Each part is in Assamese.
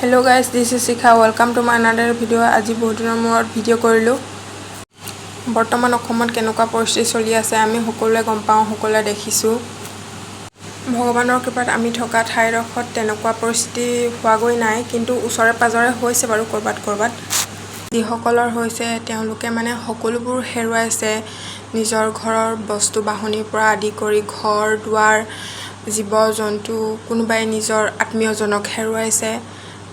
Hello guys, this is Sikha. Welcome to my another video. আজি বহুত দিনৰ মূৰত ভিডিঅ' কৰিলোঁ। বৰ্তমান অসমত কেনেকুৱা পৰিস্থিতি চলি আছে আমি সকলোৱে গম পাওঁ, সকলোৱে দেখিছোঁ। ভগৱানৰ কৃপাত আমি থকা ঠাইডোখৰত তেনেকুৱা পৰিস্থিতি হোৱাগৈ নাই, কিন্তু ওচৰে পাজৰে হৈছে বাৰু ক'ৰবাত। যিসকলৰ হৈছে তেওঁলোকে মানে সকলোবোৰ হেৰুৱাইছে, নিজৰ ঘৰৰ বস্তু বাহনিৰ পৰা আদি কৰি ঘৰ দুৱাৰ, জীৱ জন্তু, কোনোবাই নিজৰ আত্মীয়জনক হেৰুৱাইছে।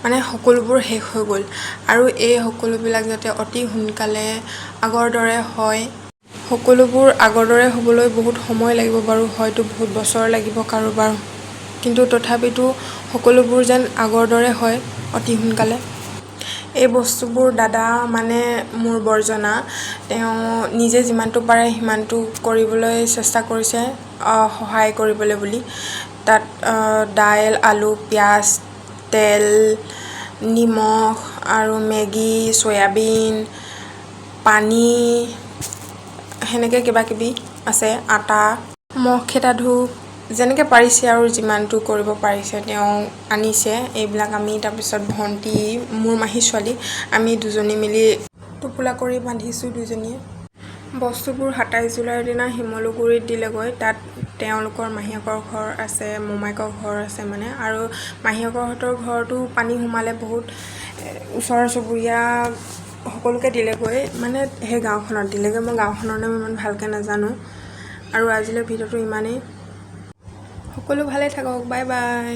মানে সকলোবোৰ শেষ হৈ গ'ল আৰু এই সকলোবিলাক যাতে অতি সোনকালে আগৰ দৰে হয়। সকলোবোৰ আগৰ দৰে হ'বলৈ বহুত সময় লাগিব বাৰু, হয়তো বহুত বছৰ লাগিব কাৰোবাৰ, কিন্তু তথাপিতো সকলোবোৰ যেন আগৰ দৰে হয় অতি সোনকালে। এই বস্তুবোৰ দাদা মানে মোৰ বৰজনা, তেওঁ নিজে যিমানটো পাৰে সিমানটো কৰিবলৈ চেষ্টা কৰিছে, সহায় কৰিবলৈ বুলি। তাত দাইল, আলু, পিঁয়াজ, তেল, নিমখ আৰু মেগী, চয়াবিন, পানী, সেনেকৈ কিবাকিবি আছে, আটা, মহ খেতা ধূপ, যেনেকৈ পাৰিছে আৰু যিমানটো কৰিব পাৰিছে তেওঁ আনিছে। এইবিলাক আমি তাৰপিছত ভণ্টি, মোৰ মাহী ছোৱালী, আমি দুজনী মিলি টোপোলা কৰি বান্ধিছোঁ দুজনীয়ে। বস্তুবোৰ 27 জুলাইৰ দিনা শিমলুগুৰিত দিলেগৈ। তাত তেওঁলোকৰ মাহীয়েকৰ ঘৰ আছে, মোমায়েকৰ ঘৰ আছে মানে, আৰু মাহীয়েকৰহঁতৰ ঘৰতো পানী সোমালে বহুত, ওচৰ চুবুৰীয়া সকলোকে দিলেগৈ, মানে সেই গাঁওখনত দিলেগৈ। মই গাঁওখনৰ নাম ইমান ভালকৈ নাজানো। আৰু আজিলৈ ভিডিঅ'টো ইমানেই। সকলো ভালে থাকক, বাই বাই।